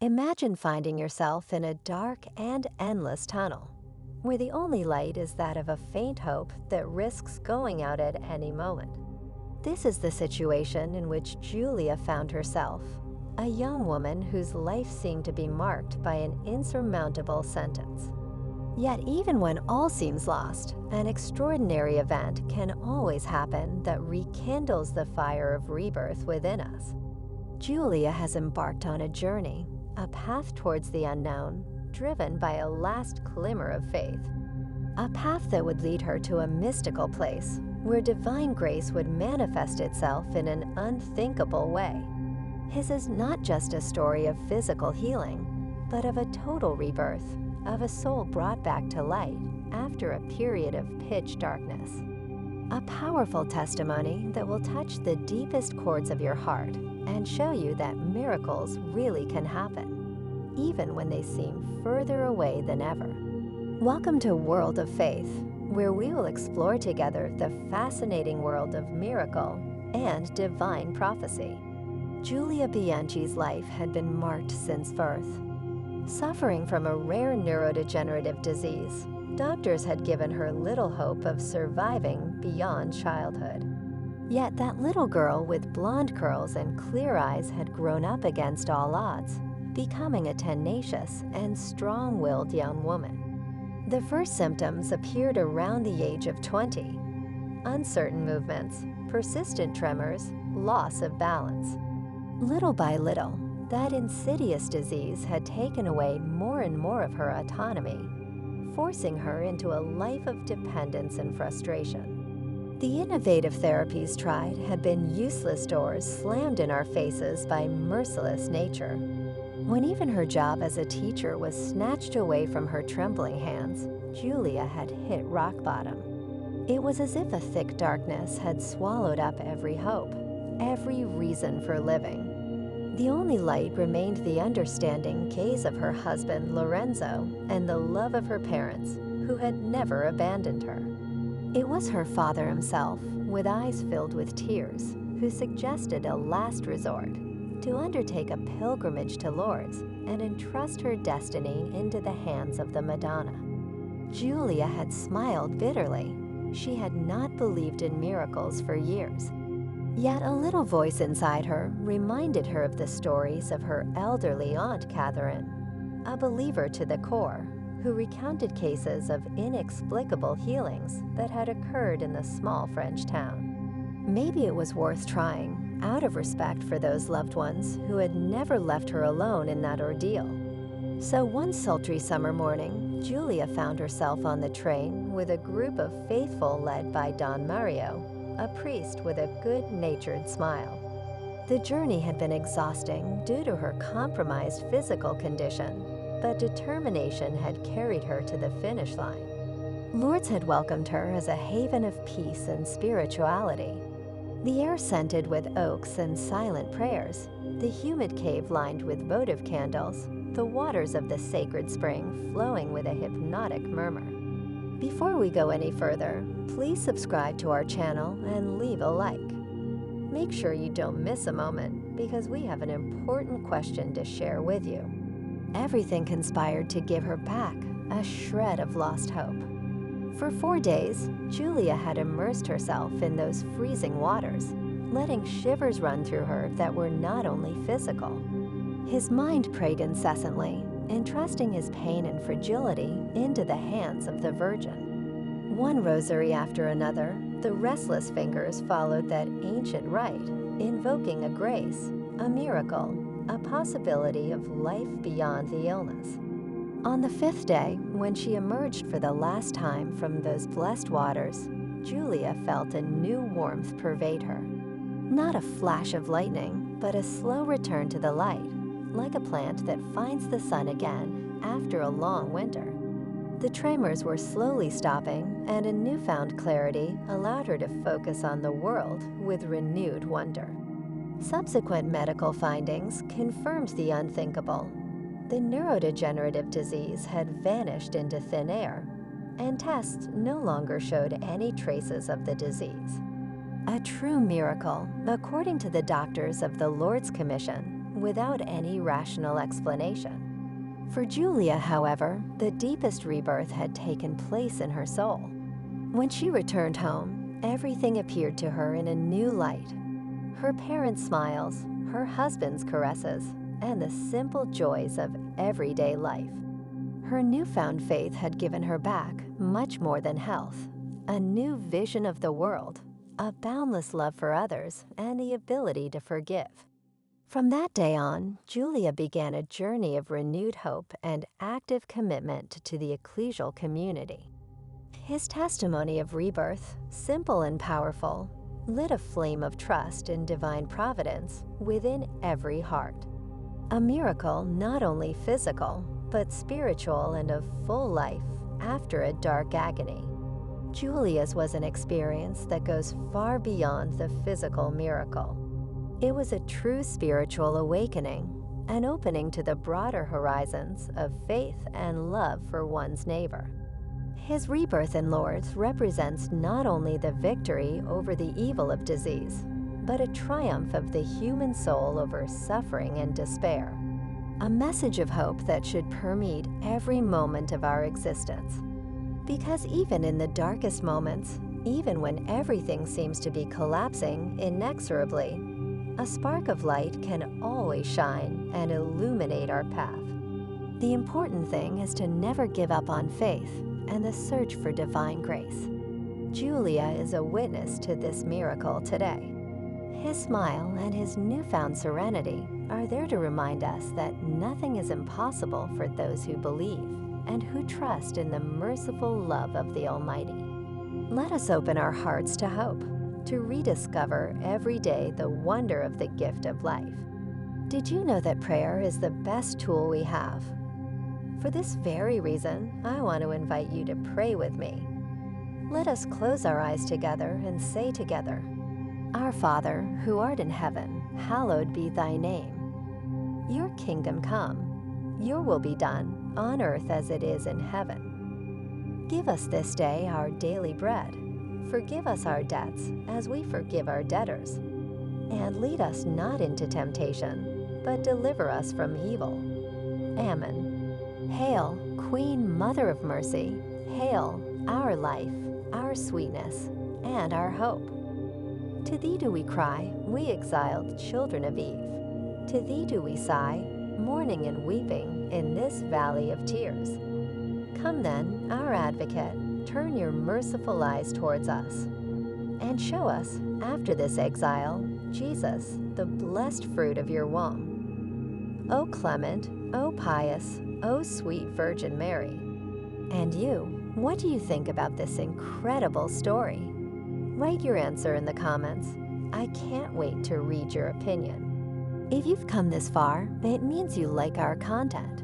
Imagine finding yourself in a dark and endless tunnel, where the only light is that of a faint hope that risks going out at any moment. This is the situation in which Julia found herself, a young woman whose life seemed to be marked by an insurmountable sentence. Yet even when all seems lost, an extraordinary event can always happen that rekindles the fire of rebirth within us. Julia has embarked on a journey, a path towards the unknown, driven by a last glimmer of faith. A path that would lead her to a mystical place, where divine grace would manifest itself in an unthinkable way. His is not just a story of physical healing, but of a total rebirth, of a soul brought back to light after a period of pitch darkness. A powerful testimony that will touch the deepest chords of your heart and show you that miracles really can happen, even when they seem further away than ever. Welcome to World of Faith, where we will explore together the fascinating world of miracle and divine prophecy. Julia Bianchi's life had been marked since birth. Suffering from a rare neurodegenerative disease, doctors had given her little hope of surviving beyond childhood. Yet that little girl with blonde curls and clear eyes had grown up against all odds, becoming a tenacious and strong-willed young woman. The first symptoms appeared around the age of 20. Uncertain movements, persistent tremors, loss of balance. Little by little, that insidious disease had taken away more and more of her autonomy, forcing her into a life of dependence and frustration. The innovative therapies tried had been useless doors slammed in our faces by merciless nature. When even her job as a teacher was snatched away from her trembling hands, Julia had hit rock bottom. It was as if a thick darkness had swallowed up every hope, every reason for living. The only light remained the understanding gaze of her husband, Lorenzo, and the love of her parents, who had never abandoned her. It was her father himself, with eyes filled with tears, who suggested a last resort, to undertake a pilgrimage to Lourdes and entrust her destiny into the hands of the Madonna. Julia had smiled bitterly. She had not believed in miracles for years. Yet a little voice inside her reminded her of the stories of her elderly Aunt Catherine, a believer to the core, who recounted cases of inexplicable healings that had occurred in the small French town. Maybe it was worth trying, out of respect for those loved ones who had never left her alone in that ordeal. So one sultry summer morning, Julia found herself on the train with a group of faithful led by Don Mario, a priest with a good-natured smile. The journey had been exhausting due to her compromised physical condition, but determination had carried her to the finish line. Lourdes had welcomed her as a haven of peace and spirituality. The air scented with oaks and silent prayers, the humid cave lined with votive candles, the waters of the sacred spring flowing with a hypnotic murmur. Before we go any further, please subscribe to our channel and leave a like. Make sure you don't miss a moment, because we have an important question to share with you. Everything conspired to give her back a shred of lost hope. For 4 days, Julia had immersed herself in those freezing waters, letting shivers run through her that were not only physical. His mind prayed incessantly, entrusting his pain and fragility into the hands of the Virgin. One rosary after another, the restless fingers followed that ancient rite, invoking a grace, a miracle, a possibility of life beyond the illness. On the 5th day, when she emerged for the last time from those blessed waters, Julia felt a new warmth pervade her. Not a flash of lightning, but a slow return to the light, like a plant that finds the sun again after a long winter. The tremors were slowly stopping, and a newfound clarity allowed her to focus on the world with renewed wonder. Subsequent medical findings confirmed the unthinkable. The neurodegenerative disease had vanished into thin air, and tests no longer showed any traces of the disease. A true miracle, according to the doctors of the Lourdes Commission, without any rational explanation. For Julia, however, the deepest rebirth had taken place in her soul. When she returned home, everything appeared to her in a new light. Her parents' smiles, her husband's caresses, and the simple joys of everyday life. Her newfound faith had given her back much more than health, a new vision of the world, a boundless love for others, and the ability to forgive. From that day on, Julia began a journey of renewed hope and active commitment to the ecclesial community. His testimony of rebirth, simple and powerful, lit a flame of trust in divine providence within every heart. A miracle not only physical, but spiritual and of full life after a dark agony. Julia's was an experience that goes far beyond the physical miracle. It was a true spiritual awakening, an opening to the broader horizons of faith and love for one's neighbor. His rebirth in Lourdes represents not only the victory over the evil of disease, but a triumph of the human soul over suffering and despair. A message of hope that should permeate every moment of our existence. Because even in the darkest moments, even when everything seems to be collapsing inexorably, a spark of light can always shine and illuminate our path. The important thing is to never give up on faith and the search for divine grace. Julia is a witness to this miracle today. His smile and his newfound serenity are there to remind us that nothing is impossible for those who believe and who trust in the merciful love of the Almighty. Let us open our hearts to hope, to rediscover every day the wonder of the gift of life. Did you know that prayer is the best tool we have? For this very reason, I want to invite you to pray with me. Let us close our eyes together and say together, "Our Father, who art in heaven, hallowed be thy name. Your kingdom come, your will be done, on earth as it is in heaven. Give us this day our daily bread. Forgive us our debts, as we forgive our debtors. And lead us not into temptation, but deliver us from evil. Amen. Hail, Queen Mother of Mercy. Hail, our life, our sweetness, and our hope. To thee do we cry, we exiled children of Eve. To thee do we sigh, mourning and weeping in this valley of tears. Come then, our advocate, turn your merciful eyes towards us, and show us, after this exile, Jesus, the blessed fruit of your womb. O clement, O pious, O sweet Virgin Mary. And you, what do you think about this incredible story? Write your answer in the comments. I can't wait to read your opinion. If you've come this far, it means you like our content.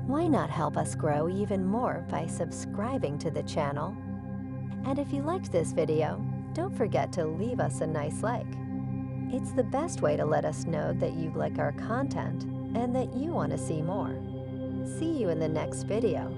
Why not help us grow even more by subscribing to the channel? And if you liked this video, don't forget to leave us a nice like. It's the best way to let us know that you like our content and that you want to see more. See you in the next video.